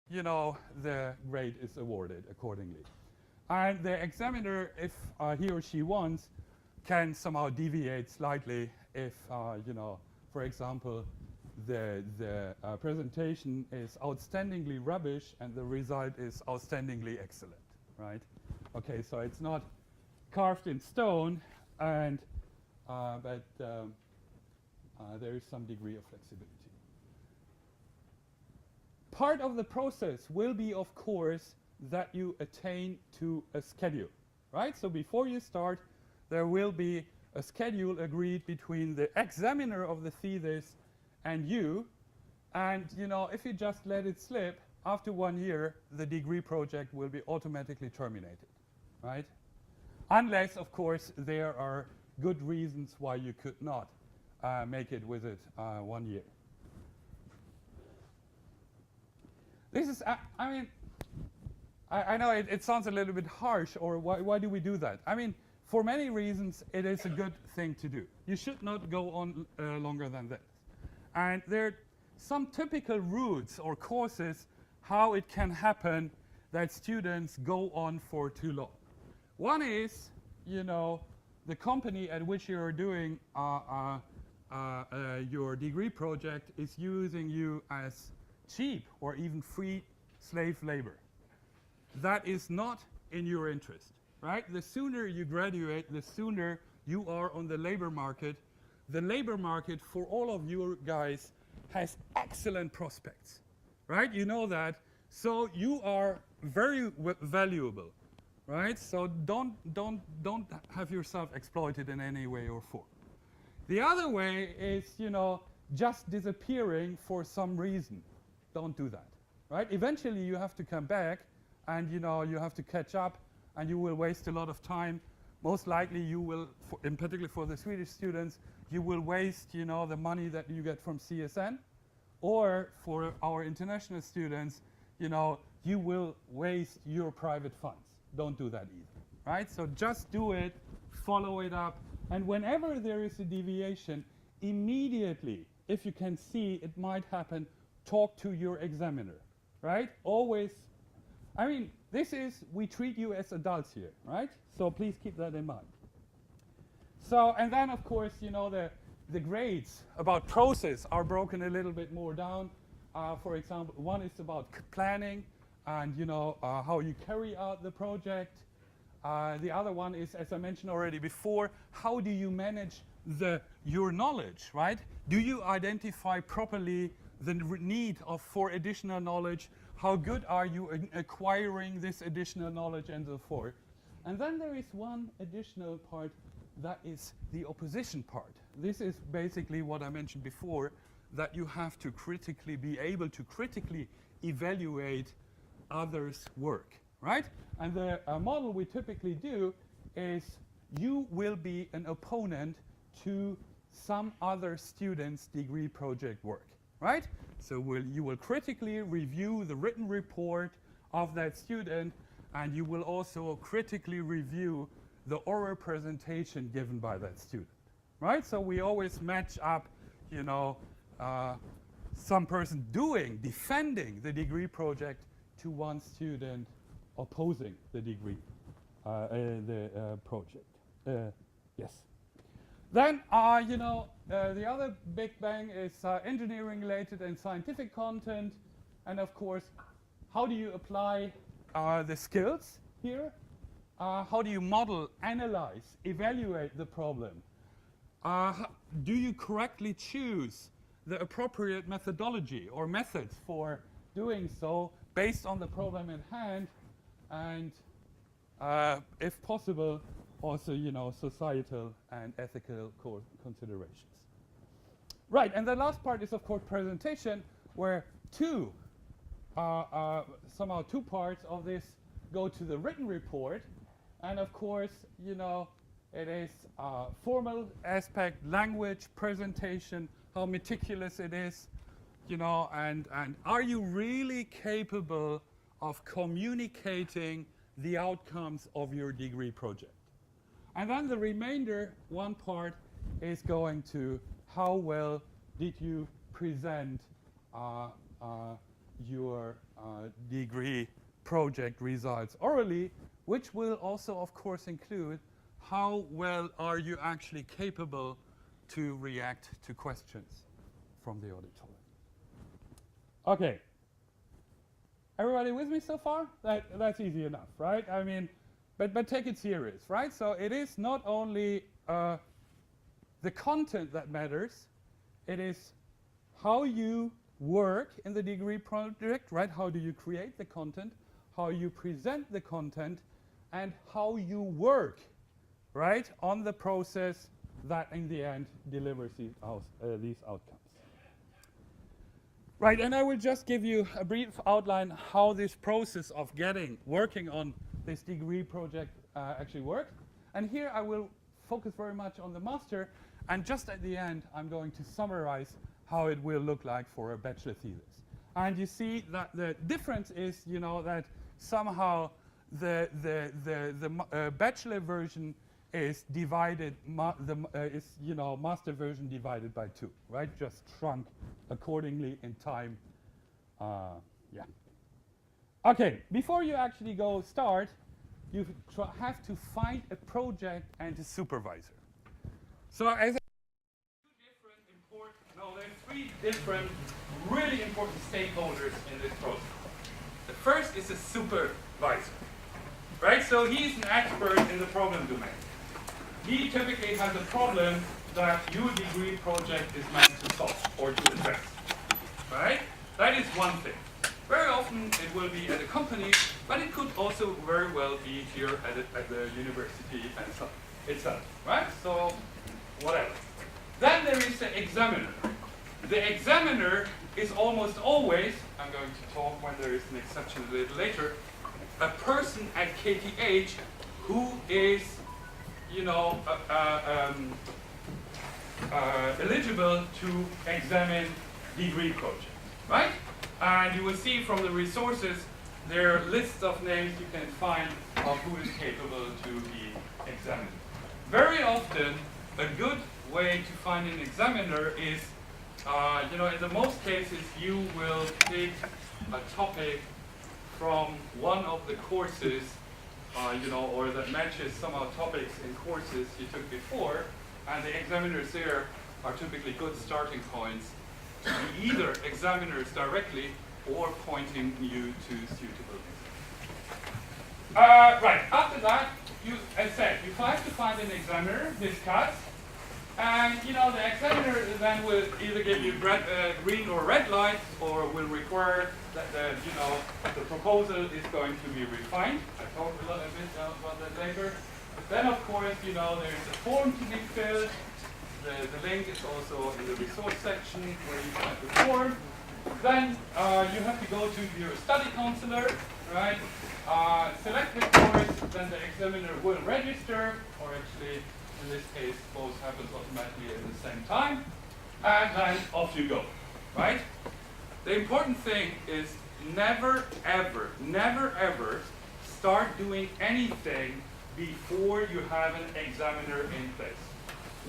the grade is awarded accordingly. And the examiner, if he or she wants, can somehow deviate slightly if, for example, the presentation is outstandingly rubbish and the result is outstandingly excellent, right? Okay, so it's not carved in stone, and but there is some degree of flexibility. Part of the process will be, of course, that you attain to a schedule, right? So before you start, there will be a schedule agreed between the examiner of the thesis and you. And if you just let it slip, after 1 year, the degree project will be automatically terminated, right? Unless, of course, there are good reasons why you could not make it with it 1 year. This is, I know it sounds a little bit harsh, or why do we do that? I mean, for many reasons, it is a good thing to do. You should not go on longer than this. And there are some typical routes or causes how it can happen that students go on for too long. One is, the company at which you're doing your degree project is using you as cheap or even free slave labor. That is not in your interest, right? The sooner you graduate, the sooner you are on the labor market. The labor market for all of you guys has excellent prospects, right? You know that. So you are very valuable, right? So don't have yourself exploited in any way or form. The other way is, just disappearing for some reason. Don't do that, right? Eventually you have to come back, and you have to catch up, and you will waste a lot of time. Most likely you will, in particular for the Swedish students, you will waste, the money that you get from CSN, or for our international students, you will waste your private funds. Don't do that either, right? So just do it, follow it up, and whenever there is a deviation, immediately, if you can see it might happen, talk to your examiner, right? Always, we treat you as adults here, right? So please keep that in mind. So, and then of course, the grades about process are broken a little bit more down. For example, one is about planning and, how you carry out the project. The other one is, as I mentioned already before, how do you manage your knowledge, right? Do you identify properly the need for additional knowledge? How good are you in acquiring this additional knowledge, and so forth? And then there is one additional part, that is the opposition part. This is basically what I mentioned before, that you have to be able to critically evaluate others' work, right? And the model we typically do is you will be an opponent to some other student's degree project work, right? So you will critically review the written report of that student, and you will also critically review the oral presentation given by that student, right? So we always match up, some person defending the degree project to one student opposing the degree, project. Yes. Then, the other big bang is engineering-related and scientific content. And of course, how do you apply the skills here? How do you model, analyze, evaluate the problem? Do you correctly choose the appropriate methodology or methods for doing so based on the problem at hand? And if possible, also, societal and ethical considerations. Right, and the last part is, of course, presentation, where somehow two parts of this go to the written report. And of course, it is formal aspect, language, presentation, how meticulous it is, and are you really capable of communicating the outcomes of your degree project? And then the remainder, one part, is going to how well did you present your degree project results orally, which will also, of course, include how well are you actually capable to react to questions from the auditorium. Okay. Everybody with me so far? That's easy enough, right? I mean, but take it serious, right? So it is not only the content that matters, it is how you work in the degree project, right? How do you create the content, how you present the content, and how you work, right, on the process that in the end delivers these outcomes. Right, and I will just give you a brief outline how this process of working on this degree project actually works. And here I will focus very much on the master, and just at the end I'm going to summarize how it will look like for a bachelor thesis. And you see that the difference is, you know, that somehow the bachelor version is divided, master version divided by 2, right? Just shrunk accordingly in time. Yeah. Okay, before you actually start, you have to find a project and a supervisor. So as there's 3 different really important stakeholders in this process. The first is a supervisor, right? So he's an expert in the problem domain. He typically has a problem that your degree project is meant to solve or to address, right? That is one thing. Very often it will be at a company, but it could also very well be here at the university itself, right? So whatever. Then there is the examiner. The examiner is almost always, I'm going to talk when there is an exception a little later, a person at KTH who is, you know, eligible to examine degree projects, right? And you will see from the resources there are lists of names you can find of who is capable to be examined. Very often, a good way to find an examiner is, you know, in the most cases, you will take a topic from one of the courses, you know, or that matches somehow topics in courses you took before, and the examiners there are typically good starting points to be either examiners directly or pointing you to suitable examiners. Right, after that, as said, you have to find an examiner, discuss, and you know the examiner then will either give you green or red lights, or will require that the proposal is going to be refined. I talked a little bit about that later. Then of course, you know, there's a form to be filled. The link is also in the resource section where you find the form. Then you have to go to your study counselor, right? Select the course, then the examiner will register, or actually in this case both happens automatically at the same time, and then off you go, right? The important thing is never ever start doing anything before you have an examiner in place.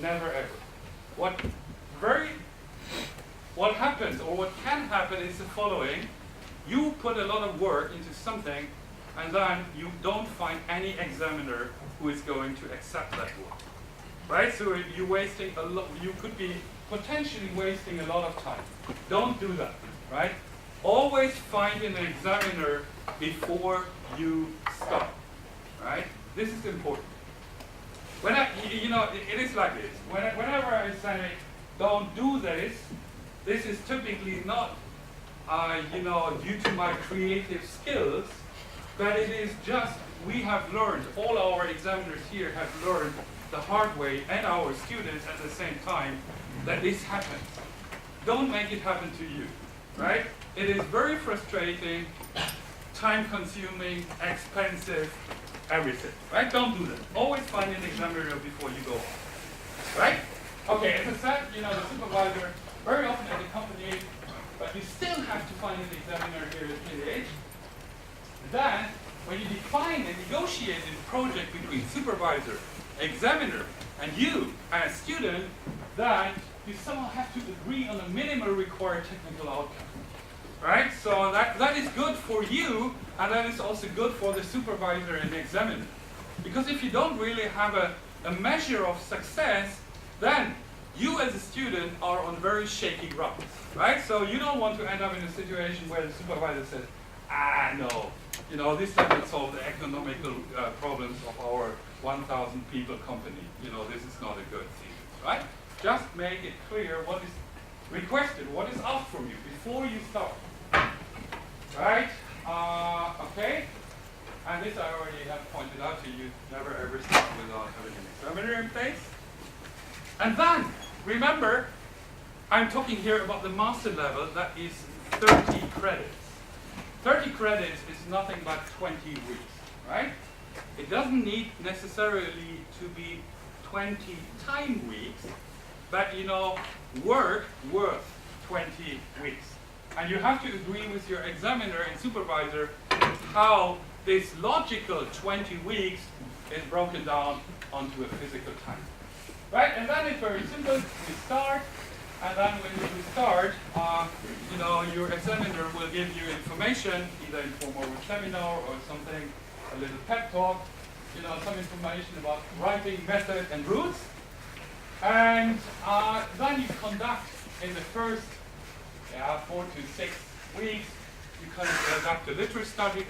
Never ever. What happens, or what can happen, is the following. You put a lot of work into something, and then you don't find any examiner who is going to accept that work. Right? So you're wasting a lot, you could be potentially wasting a lot of time. Don't do that, right? Always find an examiner before you start, right? This is important. When it is like this. Whenever I say don't do this, this is typically not, due to my creative skills, but it is just, we have learned, all our examiners here have learned the hard way, and our students at the same time, that this happens. Don't make it happen to you, right? It is very frustrating, time-consuming, expensive, everything, right? Don't do that. Always find an examiner before you go on, right? Okay, as I said, the supervisor, very often at the company, but you still have to find an examiner here at KTH. Then, when you define and negotiate a project between supervisor, examiner, and you as student, then you somehow have to agree on a minimum required technical outcome. right? So that is good for you, and that is also good for the supervisor and the examiner. Because if you don't really have a measure of success, then you as a student are on very shaky grounds, right? So you don't want to end up in a situation where the supervisor says, no, you know, this doesn't solve the economical problems of our 1,000 people company. You know, this is not a good thing, right? Just make it clear what is requested, what is asked from you before you start, right? Okay, and this I already have pointed out to you. Never ever start without having an examiner in place. And then, remember, I'm talking here about the master level, that is 30 credits. 30 credits is nothing but 20 weeks, right? It doesn't need necessarily to be 20 time weeks, but you know, work worth 20 weeks. And you have to agree with your examiner and supervisor how this logical 20 weeks is broken down onto a physical time. Right, and then it's very simple. We start, and then when we start, you know, your examiner will give you information, either in form of a seminar or something, a little pep talk, you know, some information about writing method and rules. And then you conduct in the first 4 to 6 weeks, you conduct a literature study